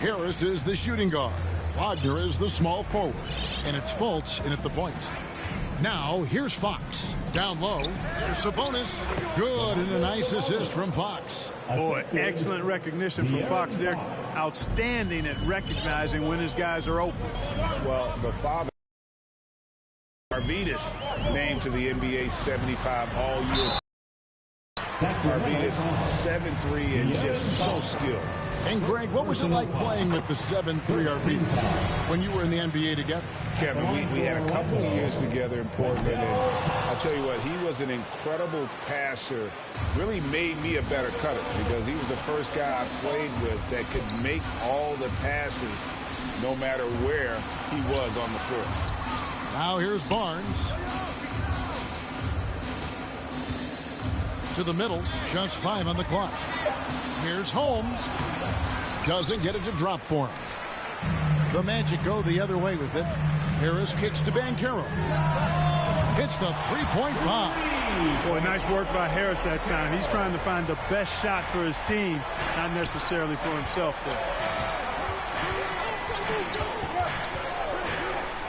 Harris is the shooting guard. Wagner is the small forward. And it's Fultz in at the point. Now, here's Fox. Down low, here's Sabonis. Good, and a nice assist from Fox. Boy, excellent recognition from Fox. They're outstanding at recognizing when his guys are open. Well, the father, Arvidas, named to the NBA 75 all-year. Arvidas, 7'3", and just so skilled. And, Greg, what was it like playing with the 7'3" Arvidas when you were in the NBA together? Kevin, we had a couple of years together in Portland, and I'll tell you what, he was an incredible passer, really made me a better cutter because he was the first guy I played with that could make all the passes no matter where he was on the floor. Now here's Barnes. To the middle, just 5 on the clock. Here's Holmes. Doesn't get it to drop for him. The Magic go the other way with it. Harris kicks to Banchero. Hits the three-point bomb. Boy, nice work by Harris that time. He's trying to find the best shot for his team, not necessarily for himself there.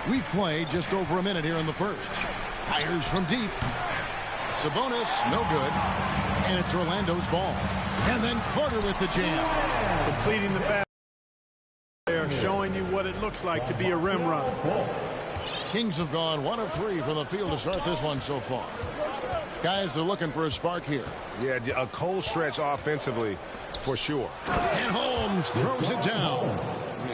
We've played just over a minute here in the first. Fires from deep. Sabonis, no good. And it's Orlando's ball. And then Carter with the jam. Completing the fast. They're showing you what it looks like to be a rim runner. Kings have gone 1 of 3 from the field to start this one so far. Guys are looking for a spark here. Yeah, a cold stretch offensively for sure. And Holmes throws it down.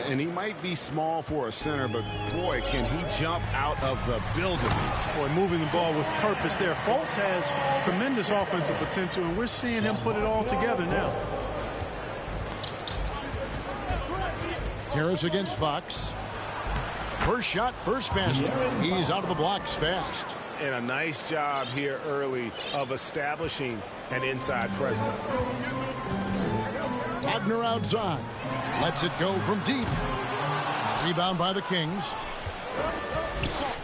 And he might be small for a center, but boy, can he jump out of the building. Boy, moving the ball with purpose there. Fultz has tremendous offensive potential, and we're seeing him put it all together now. Harris against Fox. First shot, first basket. He's out of the blocks fast. And a nice job here early of establishing an inside presence. Wagner outside. Lets it go from deep. Rebound by the Kings.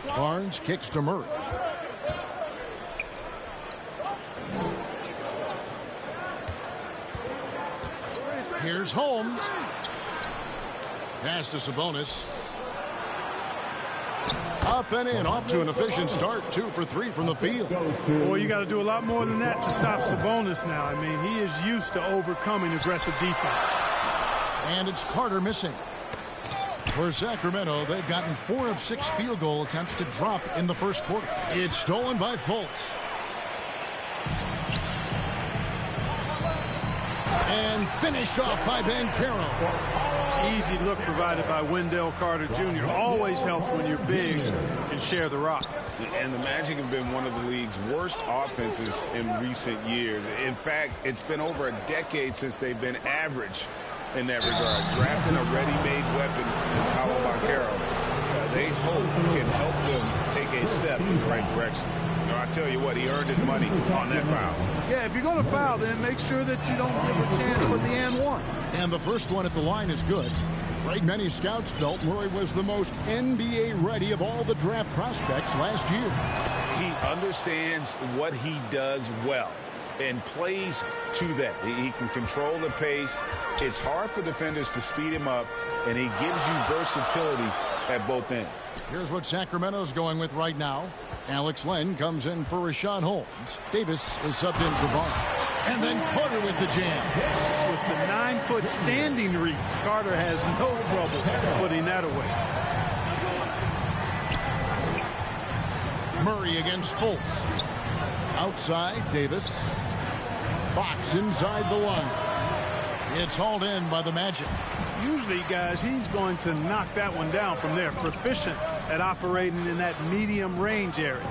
Barnes kicks to Murray. Here's Holmes. Pass to Sabonis. Up and in, off to an efficient start. 2 for 3 from the field. Boy, you got to do a lot more than that to stop Sabonis now. I mean, he is used to overcoming aggressive defense. And it's Carter missing. For Sacramento, they've gotten 4 of 6 field goal attempts to drop in the first quarter. It's stolen by Fultz. And finished off by Banchero. Easy look provided by Wendell Carter Jr. Always helps when your bigs can share the rock. And the Magic have been one of the league's worst offenses in recent years. In fact, it's been over a decade since they've been average in that regard. Drafting a ready-made weapon in Paolo Banchero, they hope can help them take a step in the right direction. So I tell you what, he earned his money on that foul. Yeah, if you're going to foul, then make sure that you don't give a chance for the and one. And the first one at the line is good. Right, many scouts felt Murray was the most NBA ready of all the draft prospects last year. He understands what he does well and plays to that. He can control the pace. It's hard for defenders to speed him up, and he gives you versatility at both ends. Here's what Sacramento's going with right now. Alex Len comes in for Rashawn Holmes. Davis is subbed in for Barnes. And then Carter with the jam. With the 9-foot standing reach, Carter has no trouble putting that away. Murray against Fultz. Outside, Davis. Fox inside the line. It's hauled in by the Magic. Usually, guys, he's going to knock that one down from there. Proficient at operating in that medium range area.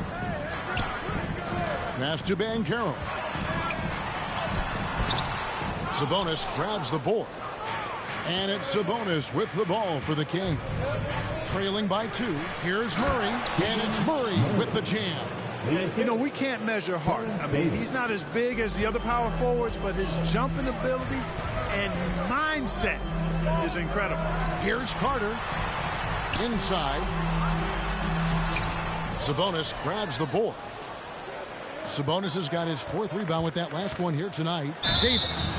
Pass to Banchero. Sabonis grabs the board. And it's Sabonis with the ball for the Kings. Trailing by 2. Here's Murray. And it's Murray with the jam. You know, we can't measure heart. I mean, he's not as big as the other power forwards, but his jumping ability and mindset is incredible. Here's Carter. Inside. Sabonis grabs the board. Sabonis has got his 4th rebound with that last one here tonight. Davis.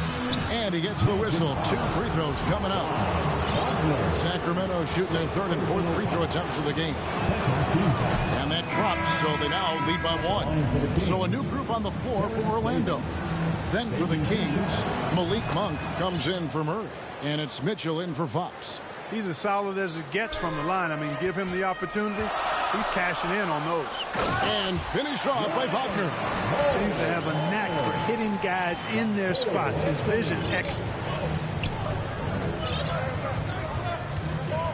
And he gets the whistle. 2 free throws coming up. Sacramento shooting their third and fourth free throw attempts of the game. And that drops, so they now lead by 1. So a new group on the floor for Orlando. Then for the Kings, Malik Monk comes in for Murray. And it's Mitchell in for Fox. He's as solid as it gets from the line. I mean, give him the opportunity. He's cashing in on those. And finished off by Wagner. Seems to have a knack for hitting guys in their spots. His vision excellent.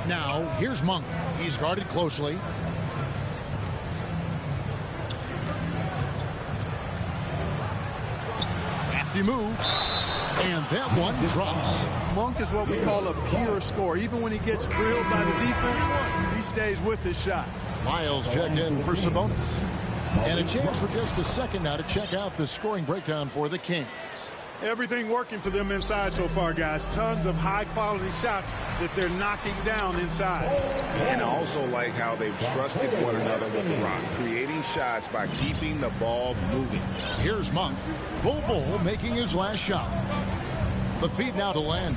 Now, here's Monk. He's guarded closely. Crafty move. And that one drops. Monk is what we call a pure scorer. Even when he gets drilled by the defense, he stays with his shot. Miles checked in for Sabonis. And a chance for just a second now to check out the scoring breakdown for the Kings. Everything working for them inside so far, guys. Tons of high-quality shots that they're knocking down inside. And I also like how they've trusted one another with the rock, creating shots by keeping the ball moving. Here's Monk. Bull making his last shot. The feed now to Len.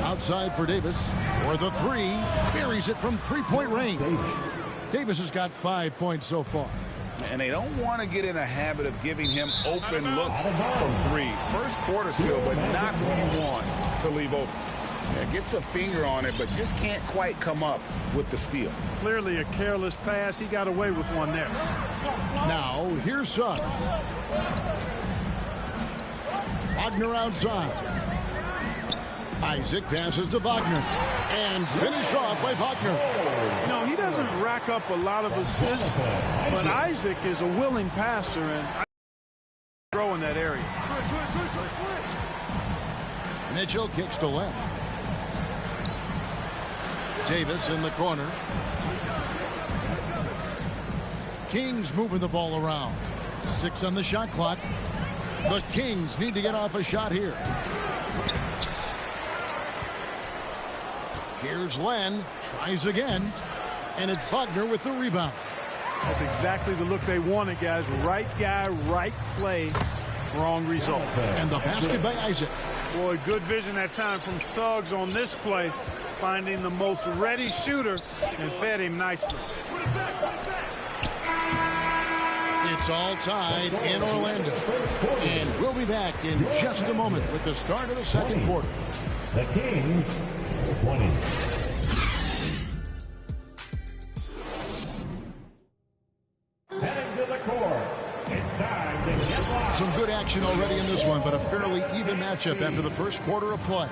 Outside for Davis. For the three. Buries it from three-point range. Davis has got 5 points so far. And they don't want to get in a habit of giving him open looks from three. First quarter's feel, but not what you want to leave open. Yeah, gets a finger on it, but just can't quite come up with the steal. Clearly a careless pass. He got away with one there. Now, here's Suggs. Wagner outside. Isaac passes to Wagner. And finished off by Wagner. You know, he doesn't rack up a lot of assists, but Isaac is a willing passer and grow in that area. Mitchell kicks to left. Davis in the corner. Kings moving the ball around. 6 on the shot clock. The Kings need to get off a shot here. Here's Len. Tries again. And it's Wagner with the rebound. That's exactly the look they wanted, guys. Right guy, right play, wrong result. And the basket by Isaac. Boy, good vision that time from Suggs on this play, finding the most ready shooter and fed him nicely. It's all tied in Orlando. And we'll be back in just a moment with the start of the second quarter. The Kings 20. Heading to the court. It's time to get locked. Some good action already in this one, but a fairly even matchup after the first quarter of play.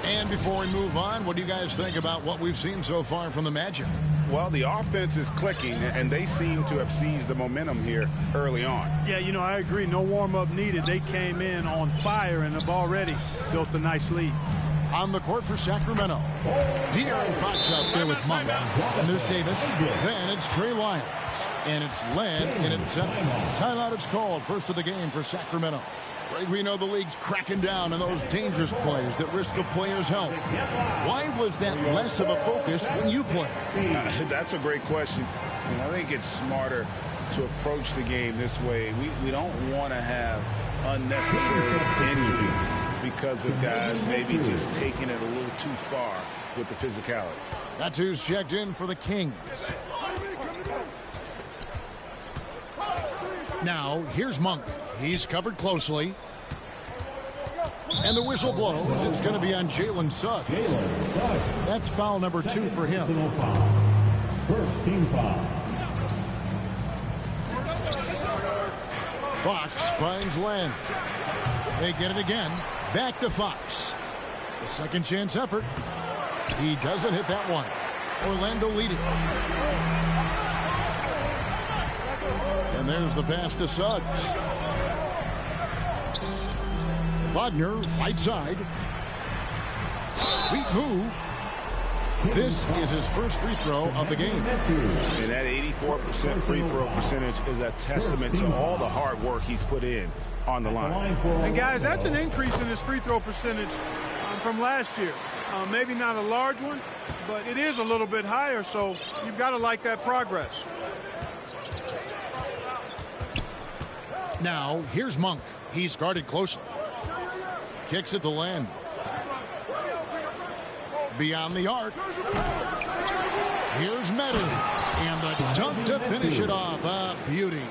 And before we move on, what do you guys think about what we've seen so far from the Magic? Well, the offense is clicking, and they seem to have seized the momentum here early on. Yeah, you know, I agree. No warm-up needed. They came in on fire and have already built a nice lead. On the court for Sacramento, De'Aaron Fox out there with Monk. And there's Davis. Then it's Trey Lyons. And it's Len in at 7. Timeout is called. First of the game for Sacramento. Greg, we know the league's cracking down on those dangerous plays that risk a player's health. Why was that less of a focus when you played? That's a great question. And I think it's smarter to approach the game this way. We don't want to have unnecessary injury because of guys maybe just taking it a little too far with the physicality. That's who's checked in for the Kings. Now, here's Monk. He's covered closely. And the whistle blows. It's going to be on Jalen Suggs. That's foul number 2 for him. First team foul. Fox finds Len. They get it again. Back to Fox. The second chance effort. He doesn't hit that one. Orlando leading. And there's the pass to Suggs. Wagner, right side. Sweet move. This is his first free throw of the game. And that 84% free throw percentage is a testament to all the hard work he's put in on the line. And guys, that's an increase in his free throw percentage from last year. Maybe not a large one, but it is a little bit higher, so you've got to like that progress. Now, here's Monk. He's guarded closely. Kicks it to Len. Beyond the arc. Here's Medu. And the dunk to finish it off. A beauty.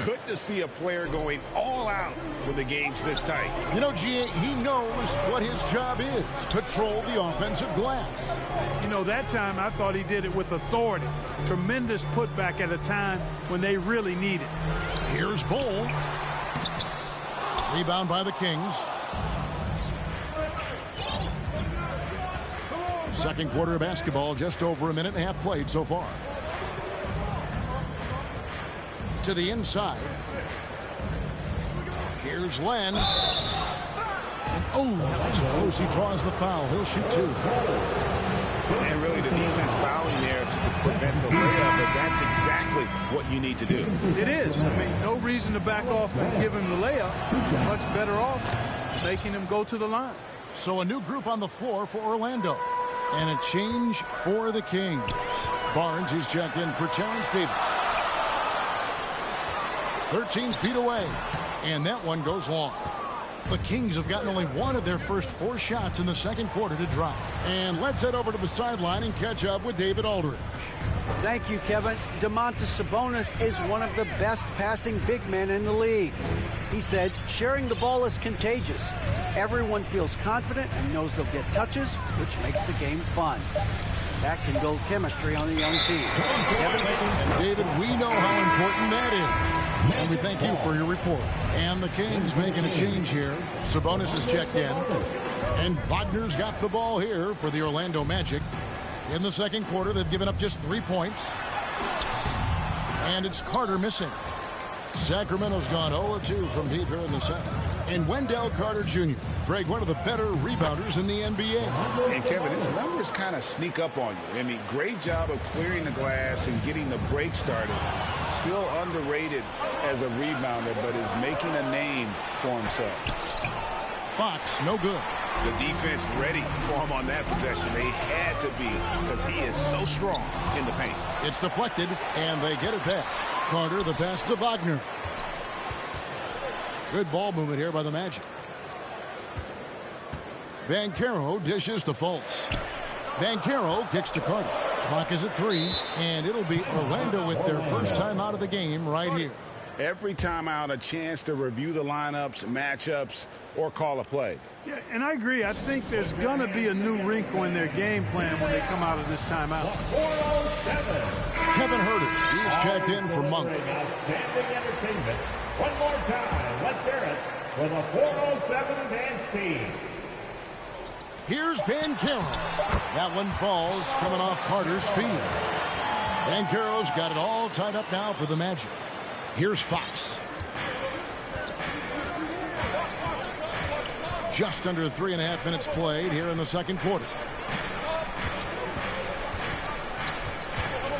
Good to see a player going all out when the game's this tight. You know, G.A., he knows what his job is. Patrol the offensive glass. You know, that time I thought he did it with authority. Tremendous putback at a time when they really need it. Here's Bull. Rebound by the Kings. Second quarter of basketball, just over a minute and a half played so far. To the inside. Here's Len. And oh, that was close. He draws the foul. He'll shoot two. And really the defense fouling there to prevent the layup, but that's exactly what you need to do. It is. I mean, no reason to back off and give him the layup. Much better off making him go to the line. So a new group on the floor for Orlando. And a change for the Kings. Barnes is checked in for Terrence Davis. 13 feet away. And that one goes long. The Kings have gotten only one of their first 4 shots in the second quarter to drop. And let's head over to the sideline and catch up with David Aldridge. Thank you, Kevin. Domantas Sabonis is one of the best passing big men in the league. He said, sharing the ball is contagious. Everyone feels confident and knows they'll get touches, which makes the game fun. That can build chemistry on a young team. Kevin? And David, we know how important that is. And we thank you for your report. And the Kings making a change here. Sabonis is checked in. And Wagner's got the ball here for the Orlando Magic. In the second quarter, they've given up just 3 points. And it's Carter missing. Sacramento's gone 0-2 from deep here in the second. And Wendell Carter Jr., Greg, one of the better rebounders in the NBA. And Kevin, his numbers kind of sneak up on you. I mean, great job of clearing the glass and getting the break started. Still underrated as a rebounder, but is making a name for himself. Fox, no good. The defense ready for him on that possession. They had to be because he is so strong in the paint. It's deflected, and they get it back. Carter, the pass to Wagner. Good ball movement here by the Magic. Banchero dishes to Fultz. Banchero kicks to Carter. Clock is at 3, and it'll be Orlando with their first time out of the game right here. Every time out, a chance to review the lineups, matchups, or call a play. Yeah, and I agree. I think there's going to be a new wrinkle in their game plan when they come out of this timeout. Kevin Herter, he's checked in for Monk. Outstanding entertainment. One more time, let's hear it for the 407 dance team. Here's Banchero. That one falls coming off Carter's feet. Banchero's got it all tied up now for the Magic. Here's Fox. Just under 3.5 minutes played here in the second quarter.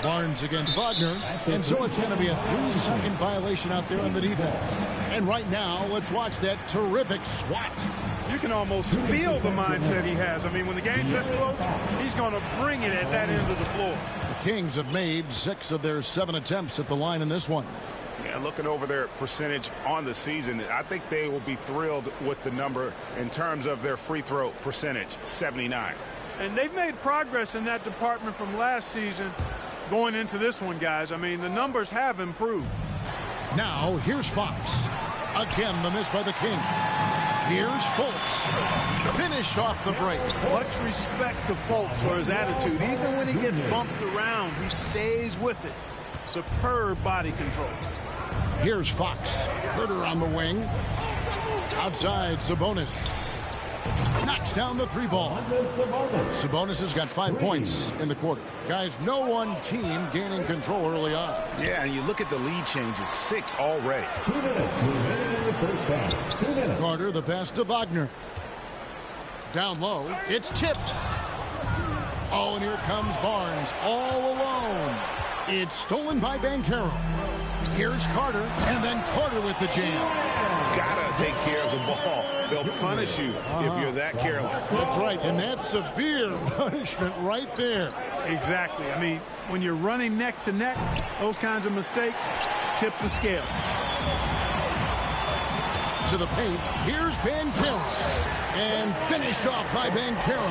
Barnes against Wagner, and so it's going to be a 3-second violation out there on the defense. And right now, let's watch that terrific swat. You can almost feel the mindset he has. I mean, when the game's this close, he's going to bring it at that end of the floor. The Kings have made 6 of their 7 attempts at the line in this one. Yeah, looking over their percentage on the season, I think they will be thrilled with the number in terms of their free throw percentage, 79. And they've made progress in that department from last season going into this one, guys. I mean, the numbers have improved. Now, here's Fox. Again, the miss by the Kings. Here's Fultz. Finished off the break. Much respect to Fultz for his attitude. Even when he gets bumped around, he stays with it. Superb body control. Here's Fox. Herter on the wing. Outside, Sabonis. Knocks down the 3 ball. Sabonis has got 5 points in the quarter. Guys, no one team gaining control early on. Yeah, and you look at the lead changes, 6 already. 2 minutes remaining in the first half. 2 minutes. Carter, the pass to Wagner. Down low. It's tipped. Oh, and here comes Barnes all alone. It's stolen by Banchero. Here's Carter, and then Carter with the jam. Gotta take care of the ball. They'll punish you if you're that careless. That's right, and that's severe punishment right there. Exactly. I mean, when you're running neck to neck, those kinds of mistakes tip the scale. To the paint, here's Banchero. And Finished off by Banchero.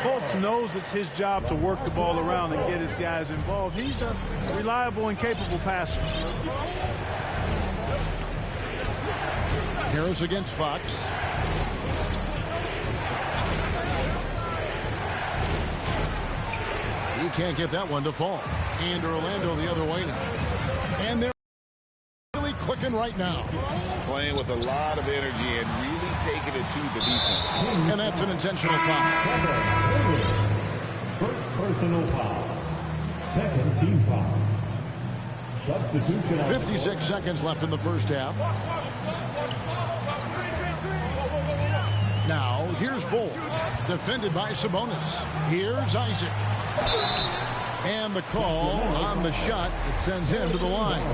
Fultz knows it's his job to work the ball around and get his guys involved. He's a reliable and capable passer. Harris against Fox. He can't get that one to fall. And Orlando the other way now. And they're really clicking right now. Playing with a lot of energy and really taking it to the defense. And that's an intentional foul. First personal foul. Second team foul. Substitution. 56 seconds left in the first half. Now, here's Bull. Defended by Sabonis. Here's Isaac. And the call on the shot that sends him to the line.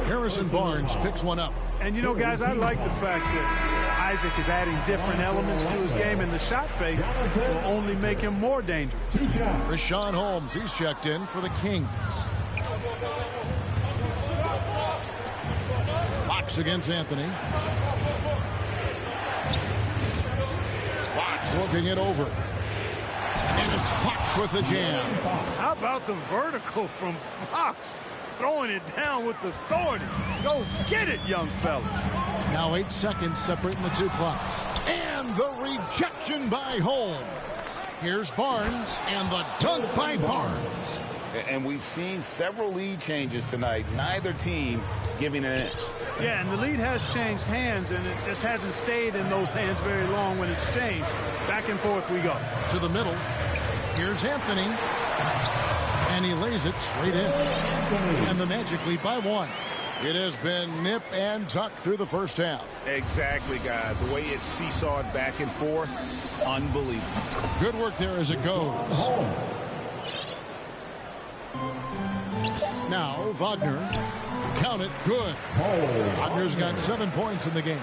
Harrison Barnes picks one up. And, you know, guys, I like the fact that Isaac is adding different elements to his game, and the shot fake will only make him more dangerous. Richaun Holmes, he's checked in for the Kings. Fox against Anthony. Fox looking it over. And it's Fox with the jam. How about the vertical from Fox? Throwing it down with authority. Go get it, young fella. Now 8 seconds separating the two clocks. And the rejection by Holmes. Here's Barnes and the dunk by Barnes. And we've seen several lead changes tonight. Neither team giving an inch. Yeah, and the lead has changed hands, and it just hasn't stayed in those hands very long when it's changed. Back and forth we go. To the middle. Here's Anthony. And he lays it straight in. And the Magic lead by 1. It has been nip and tuck through the first half. Exactly, guys. The way it's seesawed back and forth, unbelievable. Good work there as it goes. Now, Wagner. Count it. Good. Wagner's got 7 points in the game.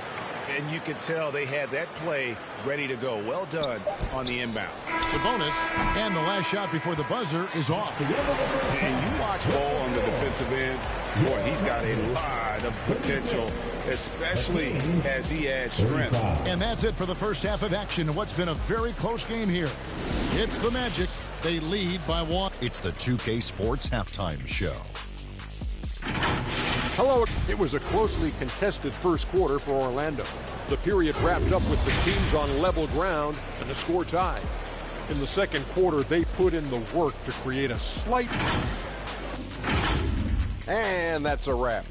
And you could tell they had that play ready to go. Well done on the inbound. Sabonis, and the last shot before the buzzer is off. And you watch Ball on the defensive end. Boy, he's got a lot of potential, especially as he adds strength. And that's it for the first half of action in what's been a very close game here. It's the Magic. They lead by 1. It's the 2K Sports Halftime Show. Hello. It was a closely contested first quarter for Orlando. The period wrapped up with the teams on level ground and the score tied. In the second quarter, they put in the work to create a slight... And that's a wrap.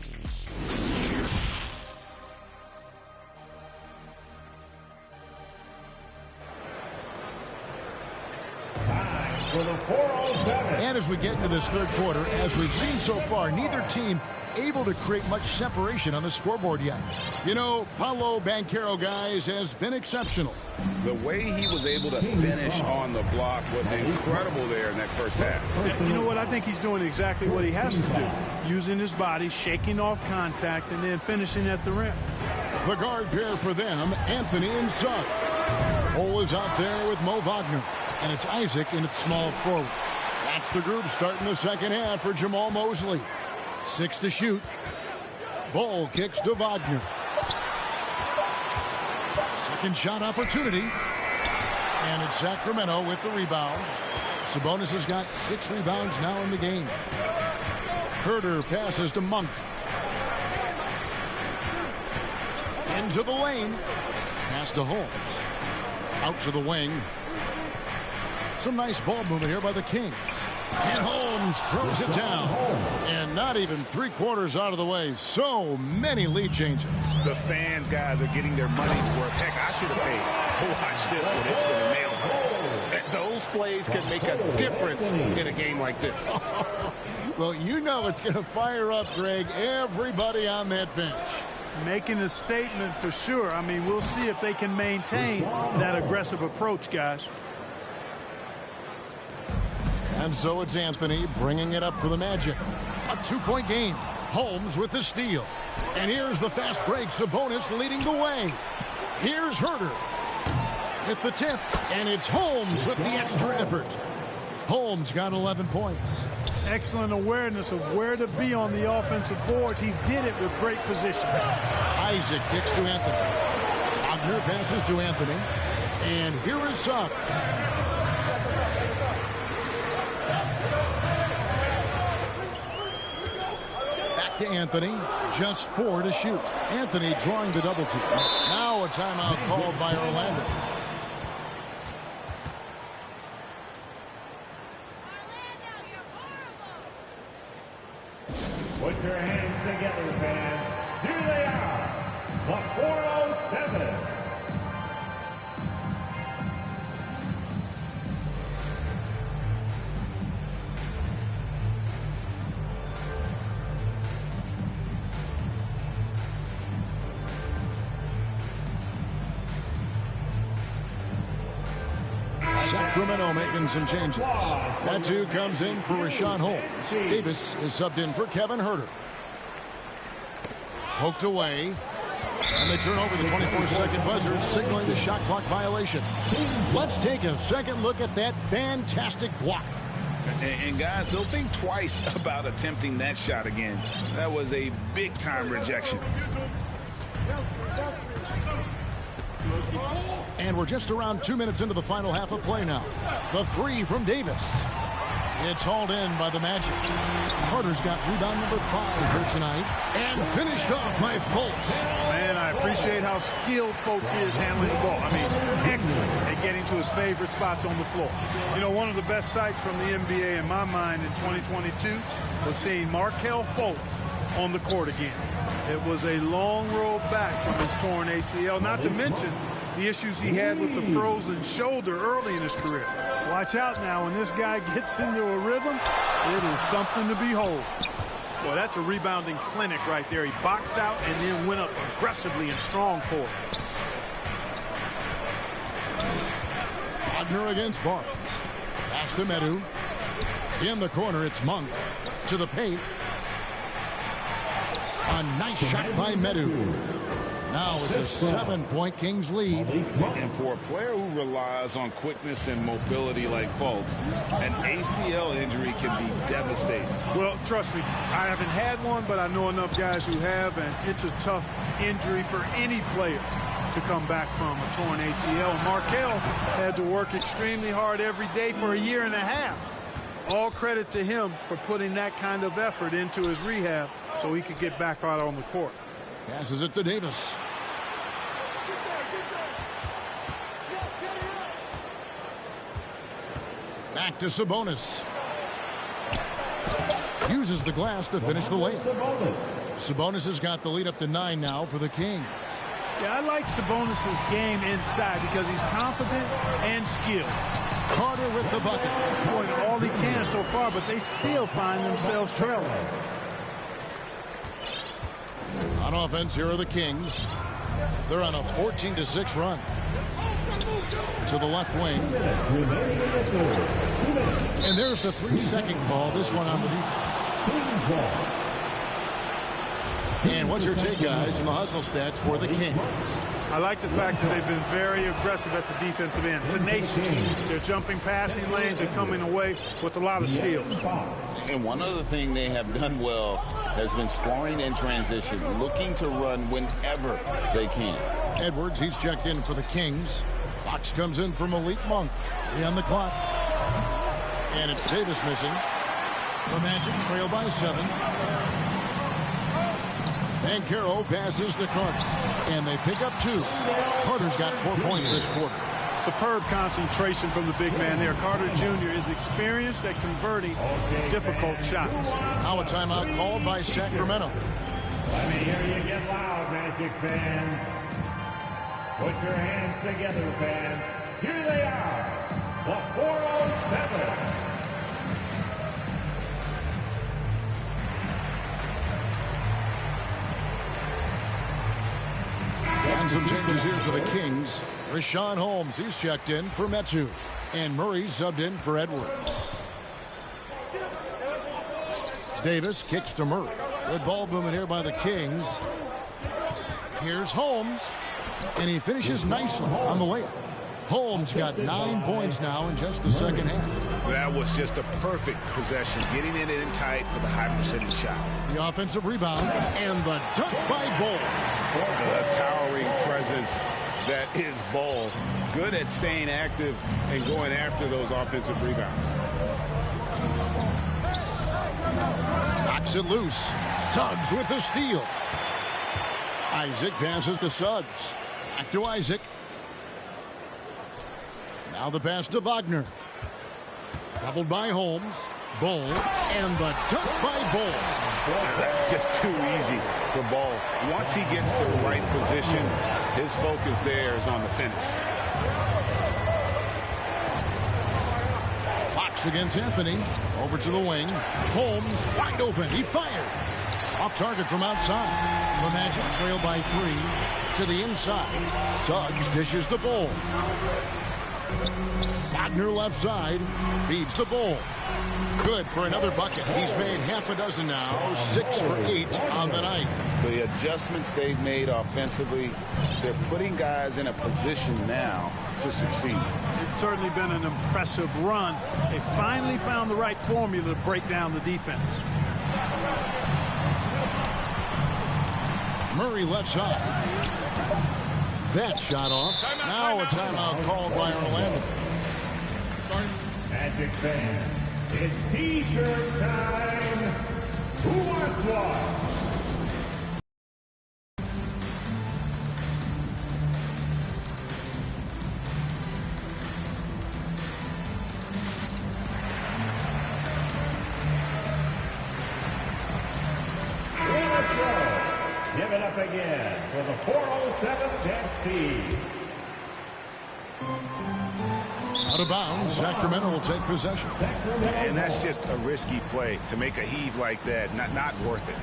And as we get into this third quarter, as we've seen so far, neither team able to create much separation on the scoreboard yet. You know, Paolo Banchero, guys, has been exceptional. The way he was able to finish on the block was incredible there in that first half. And you know what? I think he's doing exactly what he has to do. Using his body, shaking off contact, and then finishing at the rim. The guard pair for them, Anthony and Suggs. Cole is out there with Mo Wagner. And it's Isaac in its small forward. That's the group starting the second half for Jamal Mosley. 6 to shoot. Bull kicks to Wagner. Second shot opportunity. And it's Sacramento with the rebound. Sabonis has got 6 rebounds now in the game. Herter passes to Monk. Into the lane. Pass to Holmes. Out to the wing. Some nice ball movement here by the Kings. And Holmes throws it down. And not even 3/4 out of the way. So many lead changes. The fans, guys, are getting their money's worth. Heck, I should have paid to watch this one. It's going to nail it. Those plays can make a difference in a game like this. Well, you know it's going to fire up, Greg, everybody on that bench. Making a statement for sure. I mean, we'll see if they can maintain that aggressive approach, guys. And so it's Anthony bringing it up for the Magic. A 2-point game. Holmes with the steal. And here's the fast break. Sabonis leading the way. Here's Herter with the tip. And it's Holmes with the extra effort. Holmes got 11 points. Excellent awareness of where to be on the offensive boards. He did it with great position. Isaac kicks to Anthony. Wagner passes to Anthony. And here is Suggs. Back to Anthony. Just 4 to shoot. Anthony drawing the double team. Now a timeout called by Orlando. Put your hands together, fans. Here they are, the 407. Sacramento making some changes. That two comes in for Rashawn Holmes. Davis is subbed in for Kevin Huerter. Poked away. And they turn over the 24-second buzzer, signaling the shot clock violation. Let's take a second look at that fantastic block. And guys, they'll think twice about attempting that shot again. That was a big-time rejection. And we're just around 2 minutes into the final half of play now. The three from Davis. It's hauled in by the Magic. Carter's got rebound number 5 here tonight. And finished off by Fultz. Man, I appreciate how skilled Fultz is handling the ball. I mean, excellent at getting to his favorite spots on the floor. You know, one of the best sights from the NBA in my mind in 2022 was seeing Markelle Fultz on the court again. It was a long road back from his torn ACL, not to mention the issues he had with the frozen shoulder early in his career. Watch out now, when this guy gets into a rhythm, it is something to behold. Well, that's a rebounding clinic right there. He boxed out and then went up aggressively and strong for it. Wagner against Barnes. Pass to Medu. In the corner, it's Monk. To the paint. A nice shot by Medu. Now it's a 7-point Kings lead. And for a player who relies on quickness and mobility like Fultz, an ACL injury can be devastating. Well, trust me, I haven't had one, but I know enough guys who have, and it's a tough injury for any player to come back from a torn ACL. And Markelle had to work extremely hard every day for a year and a half. All credit to him for putting that kind of effort into his rehab so he could get back out on the court. Passes it to Davis. Back to Sabonis. Uses the glass to finish the layup. Sabonis has got the lead up to 9 now for the Kings. Yeah, I like Sabonis' game inside because he's confident and skilled. Carter with the bucket. Doing all he can so far, but they still find themselves trailing. On offense, here are the Kings. They're on a 14-6 run. To the left wing. And there's the 3-second call. This one on the defense. And what's your take, guys, in the hustle stats for the Kings? I like the fact that they've been very aggressive at the defensive end. Tenacious. They're jumping passing lanes and coming away with a lot of steals. And one other thing they have done well has been scoring in transition, looking to run whenever they can. Edwards, he's checked in for the Kings. Fox comes in for Malik Monk. 3 on the clock. And it's Davis missing. The Magic trail by 7. And Carroll passes to Carter. And they pick up 2. Carter's got 4 points this quarter. Superb concentration from the big man there. Carter Jr. is experienced at converting difficult shots. Now a timeout called by Sacramento. Let me hear you get loud, Magic fans. Put your hands together, fans. Here they are, the 407. And some changes here for the Kings. Rashawn Holmes, he's checked in for Metu. And Murray subbed in for Edwards. Davis kicks to Murray. Good ball movement here by the Kings. Here's Holmes. And he finishes nicely on the layup. Holmes got 9 points now in just the second half. That was just a perfect possession, getting it in tight for the high percentage shot. The offensive rebound and the dunk by Bol. The towering presence that is Ball. Good at staying active and going after those offensive rebounds. Knocks it loose. Suggs with the steal. Isaac passes to Suggs. Back to Isaac. Now the pass to Wagner. Doubled by Holmes. Ball. And the dunk by Ball. That's just too easy for Ball. Once he gets the right position, his focus there is on the finish. Fox against Anthony. Over to the wing. Holmes wide open. He fires. Off target from outside. The Magic trail by 3. To the inside. Suggs dishes the Ball. Wagner left side. Feeds the Ball. Good for another bucket. He's made half a dozen now. 6 for 8 on the night. The adjustments they've made offensively, they're putting guys in a position now to succeed. It's certainly been an impressive run. They finally found the right formula to break down the defense. Murray left side. That shot off. Now a timeout called by Orlando. Magic fans, it's T-shirt time. Who wants one? Give it up again for the 407 Tennessee. Out of bounds, Sacramento will take possession. And that's just a risky play. To make a heave like that, not worth it.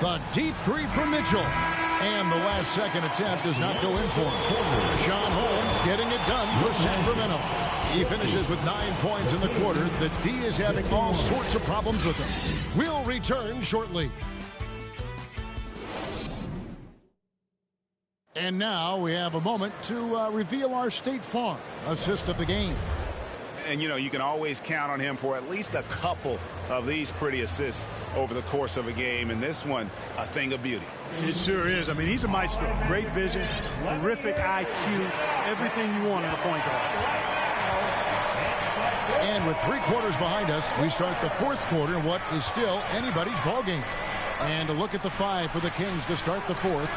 The deep three from Mitchell. And the last second attempt does not go in for him. Rashawn Holmes getting it done for Sacramento. He finishes with 9 points in the quarter. The D is having all sorts of problems with him. We'll return shortly. And now we have a moment to reveal our State Farm assist of the game. And, you know, you can always count on him for at least a couple of these pretty assists over the course of a game. And this one, a thing of beauty. It sure is. I mean, he's a maestro. Great vision, terrific IQ, everything you want in a point guard. And with 3 quarters behind us, we start the 4th quarter in what is still anybody's ball game. And a look at the 5 for the Kings to start the 4th.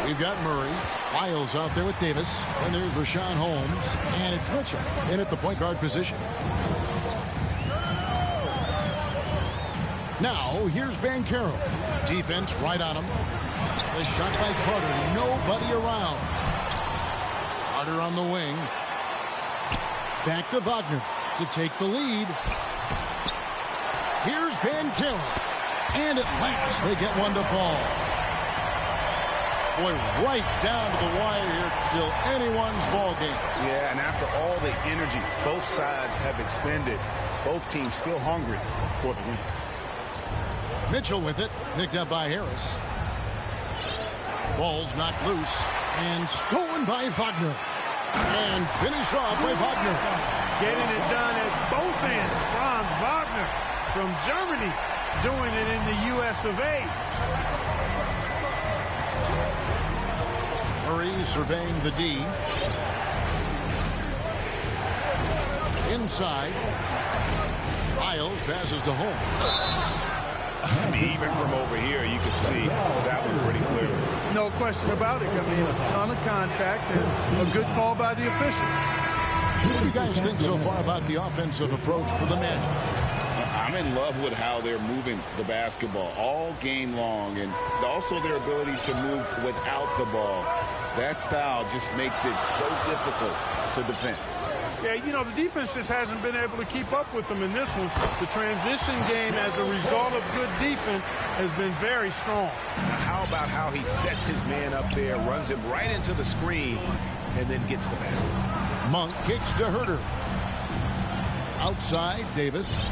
We've got Murray, Lyles out there with Davis, and there's Rashawn Holmes, and it's Mitchell in at the point guard position. Now, here's Banchero. Defense right on him. The shot by Carter, nobody around. Carter on the wing. Back to Wagner to take the lead. Here's Banchero. And at last, they get one to fall. Boy, right down to the wire here. Still anyone's ball game. Yeah, and after all the energy both sides have expended, both teams still hungry for the win. Mitchell with it, picked up by Harris. Ball's knocked loose and stolen by Wagner. And finished off by Wagner. Getting it done at both ends. Franz Wagner from Germany doing it in the US of A. Murray surveying the D. Inside. Lyles passes to Holmes. I mean, even from over here, you can see that one pretty clearly. No question about it. I mean, a ton of contact and a good call by the official. What do you guys think so far about the offensive approach for the Magic? I'm in love with how they're moving the basketball all game long, and also their ability to move without the ball. That style just makes it so difficult to defend. Yeah, you know, the defense just hasn't been able to keep up with them in this one. The transition game as a result of good defense has been very strong. Now, how about how he sets his man up there, runs him right into the screen, and then gets the basket. Monk kicks to Herter. Outside, Davis.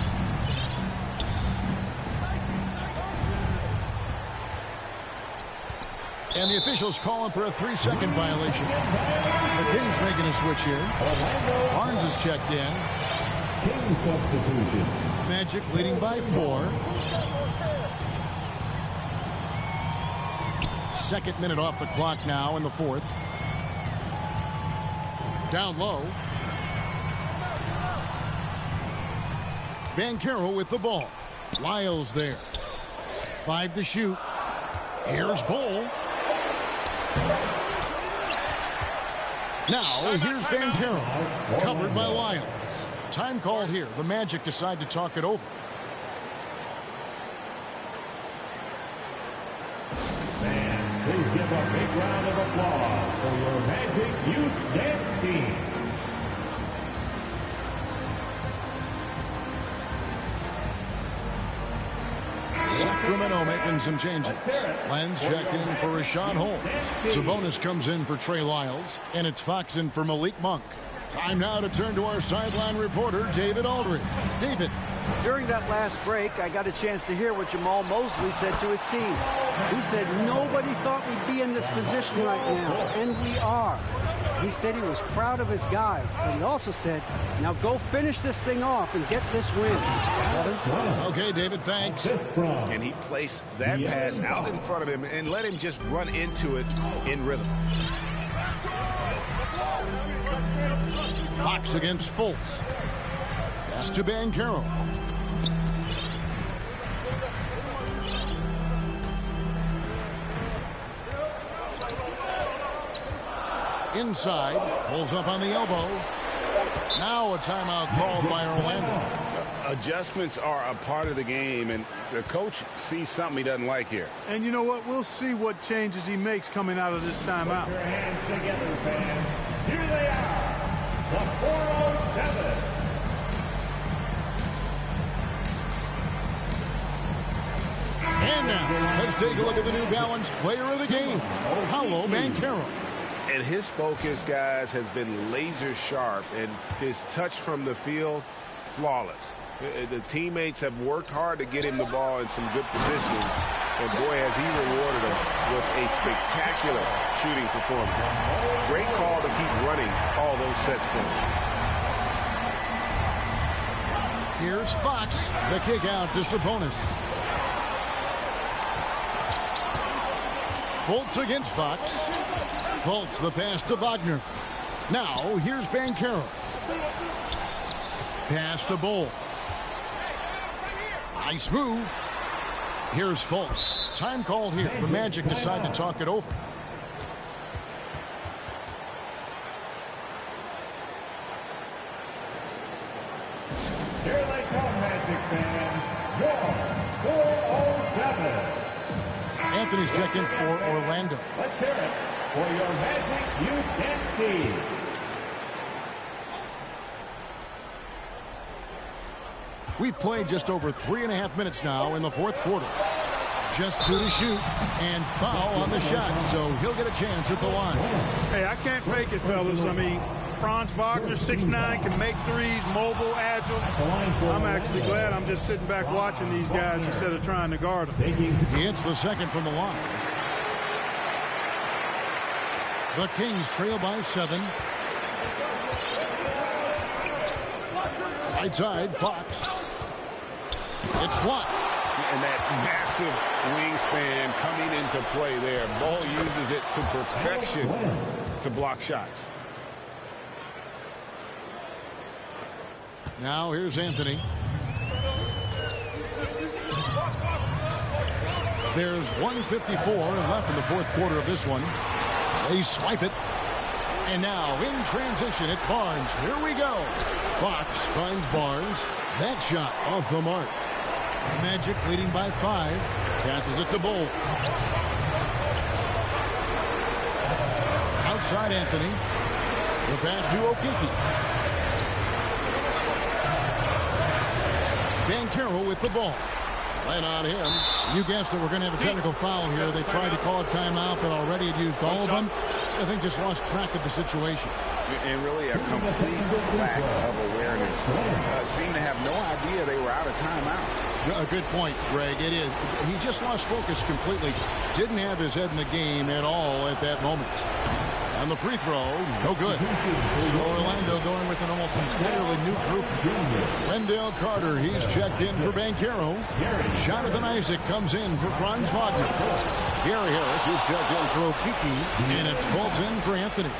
And the officials calling for a 3-second violation. The Kings making a switch here. Barnes is checked in. King substitution. Magic leading by 4. Second minute off the clock now in the fourth. Down low. Banchero with the ball. Lyles there. 5 to shoot. Here's Bull. Now, here's Banchero. Covered by Lyles. Time called here. The Magic decide to talk it over. And please give a big round of applause for your Magic Youth Dance Team. Sacramento making some changes. Lenz checked in for Rashawn Holmes. Sabonis comes in for Trey Lyles. And it's Fox in for Malik Monk. Time now to turn to our sideline reporter, David Aldridge. David. During that last break, I got a chance to hear what Jamal Mosley said to his team. He said nobody thought we'd be in this position right now, and we are. He said he was proud of his guys, but he also said, now go finish this thing off and get this win. Okay, David, thanks. And he placed that pass out in front of him and let him just run into it in rhythm. Fox against Fultz. Pass to Banchero. Inside, pulls up on the elbow. Now a timeout called by Orlando. Adjustments are a part of the game, and the coach sees something he doesn't like here. And you know what? We'll see what changes he makes coming out of this timeout. Put your hands together, fans. Here they are, the 407. And now, let's take a look at the New Balance player of the game, Paolo Banchero. And his focus, guys, has been laser sharp, and his touch from the field, flawless. The teammates have worked hard to get him the ball in some good positions, and boy, has he rewarded them with a spectacular shooting performance. Great call to keep running all those sets for him. Here's Fox, the kick out to Sabonis. Fultz against Fox. Fultz the pass to Wagner. Now here's Banchero. Pass to Bull. Nice move. Here's Fultz. Time called here. The Magic decide to talk it over. Here they come, Magic fans. Your 407. Anthony's checked in for Orlando. Let's hear it for your Magic Youth Dance Team. We've played just over 3.5 minutes now in the fourth quarter. Just 2 to shoot and foul on the shot, so he'll get a chance at the line. Hey, I can't fake it, fellas. I mean, Franz Wagner, 6'9", can make threes, mobile, agile. I'm actually glad I'm just sitting back watching these guys instead of trying to guard them. He hits the second from the line. The Kings trail by 7. Right side, Fox. It's blocked. And that massive wingspan coming into play there. Ball uses it to perfection to block shots. Now here's Anthony. There's 1:54 left in the fourth quarter of this one. They swipe it. And now in transition, it's Barnes. Here we go. Fox finds Barnes. That shot off the mark. Magic leading by 5. Passes it to Bull. Outside Anthony. The pass to Okeke. Banchero with the ball. Right on him. You guessed it, we're going to have a technical foul here. They tried to call a timeout, but already had used all of them. I think just lost track of the situation. And really a complete lack of awareness. Seemed to have no idea they were out of timeouts. A good point, Greg. It is. He just lost focus completely. Didn't have his head in the game at all at that moment. And the free throw, no good. So Orlando going with an almost entirely new group. Wendell Carter, he's checked in for Banchero. Jonathan Isaac comes in for Franz Wagner. Gary Harris is checked in for Okiki. And it's Fultz in for Anthony.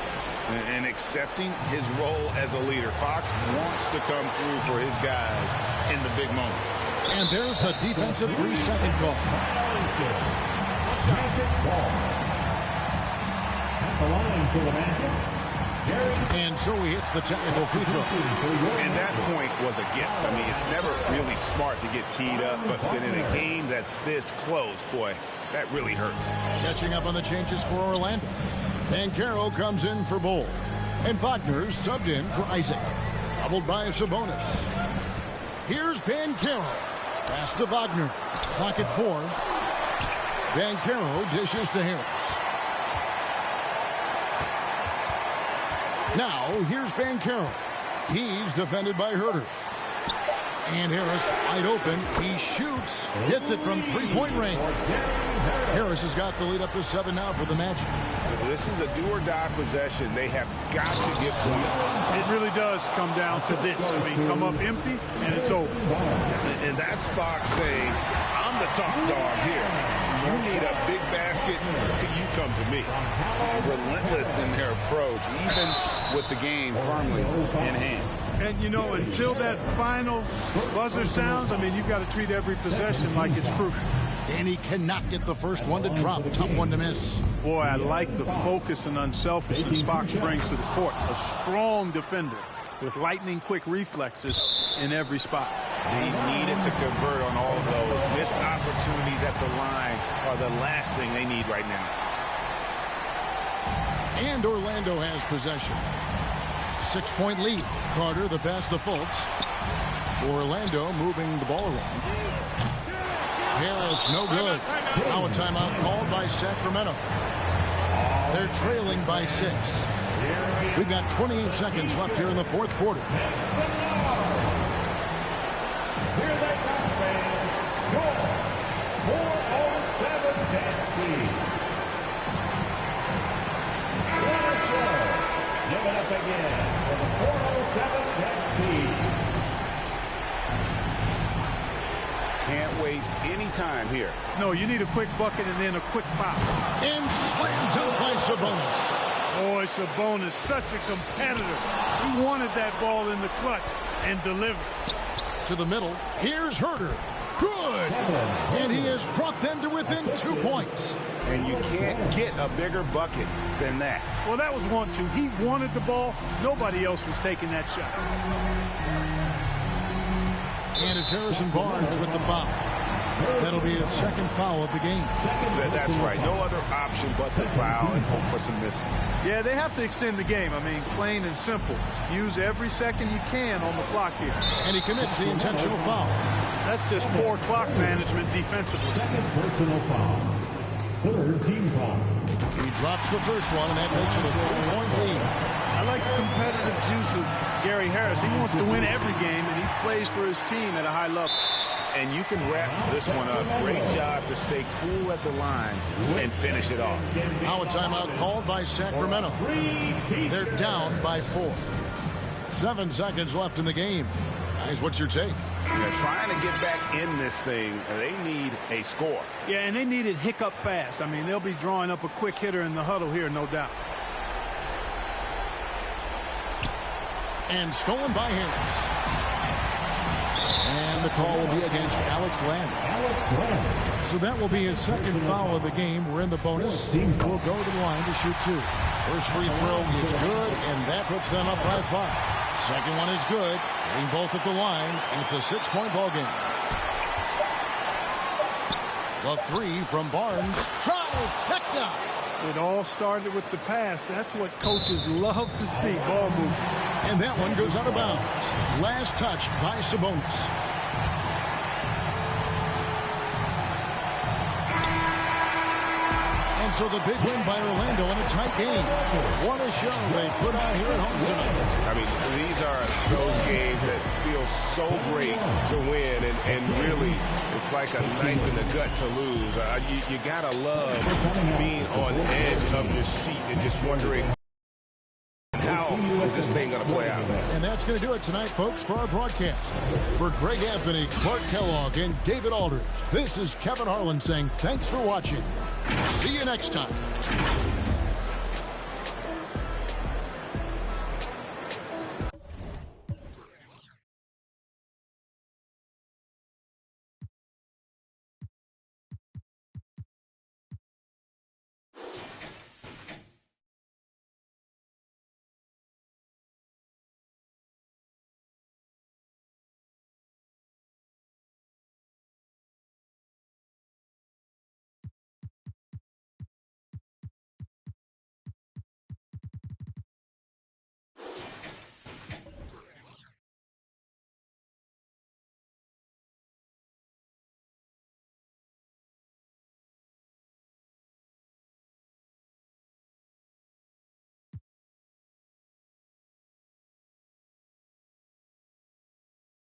And accepting his role as a leader. Fox wants to come through for his guys in the big moments. And there's the defensive 3-second call. And so he hits the technical free throw. And that point was a gift. I mean, it's never really smart to get teed up, but then in a game that's this close, boy, that really hurts. Catching up on the changes for Orlando. Banchero comes in for Bull. And Wagner subbed in for Isaac. Doubled by Sabonis. Here's Banchero. Pass to Wagner. Clock at 4. Banchero dishes to Harris. Now, here's Banchero. He's defended by Herter. And Harris wide open. He shoots. Hits it from three-point range. Harris has got the lead up to 7 now for the Magic. This is a do-or-die possession. They have got to get points. It really does come down to this. I mean, come up empty, and it's over. And that's Fox saying, I'm the top dog here. You need a big basket, you come to me. Relentless in their approach, even with the game firmly in hand. And, you know, until that final buzzer sounds, I mean, you've got to treat every possession like it's crucial. And he cannot get the first one to drop. Tough one to miss. Boy, I like the focus and unselfishness Fox brings to the court. A strong defender with lightning-quick reflexes in every spot. They needed to convert on all of those. Missed opportunities at the line are the last thing they need right now. And Orlando has possession. 6-point lead. Carter, the pass to Fultz. Orlando moving the ball around. Harris, no good. Now a timeout called by Sacramento. They're trailing by 6. We've got 28 seconds left here in the fourth quarter. Here they come, fans. Your 407 Tennessee. Let's go. Give it up again for the 407 Tennessee. Can't waste any time here. No, you need a quick bucket and then a quick foul. And slam dunk by Sabonis. Boy, Sabonis, such a competitor. He wanted that ball in the clutch and delivered. To the middle. Here's Herter. Good. And he has brought them to within 2 points. And you can't get a bigger bucket than that. Well, that was 1-2. He wanted the ball. Nobody else was taking that shot. And it's Harrison Barnes with the foul. That'll be his second foul of the game. That's right. No other option but to foul and hope for some misses. Yeah, they have to extend the game. I mean, plain and simple. Use every second you can on the clock here. And he commits the intentional foul. That's just poor clock management defensively. Second personal foul. Third team foul. He drops the first one, and that makes it a 3-point lead. I like the competitive juice of Gary Harris. He wants to win every game, and he plays for his team at a high level. And you can wrap this one up. Great job to stay cool at the line and finish it off. Now a timeout called by Sacramento. They're down by 4. 7 seconds left in the game. Guys, what's your take? They're trying to get back in this thing. They need a score. Yeah, and they need it hiccup fast. I mean, they'll be drawing up a quick hitter in the huddle here, no doubt. And stolen by Harris. And the call will be against Alex Land. So that will be his second foul of the game. We're in the bonus. We'll go to the line to shoot 2. First free throw is good, and that puts them up by 5. Second one is good. Getting both at the line, and it's a 6-point ball game. The 3 from Barnes. Trifecta. It all started with the pass. That's what coaches love to see, ball movement. And that one goes out of bounds. Last touch by Sabonis. And And so the big win by Orlando in a tight game. What a show they put on here at home tonight. I mean, these are those games that feel so great to win, and really, it's like a knife in the gut to lose. You gotta love being on the edge of your seat and just wondering, how is this thing going to play out? And that's going to do it tonight, folks, for our broadcast. For Greg Anthony, Clark Kellogg, and David Aldridge, this is Kevin Harlan saying thanks for watching. See you next time.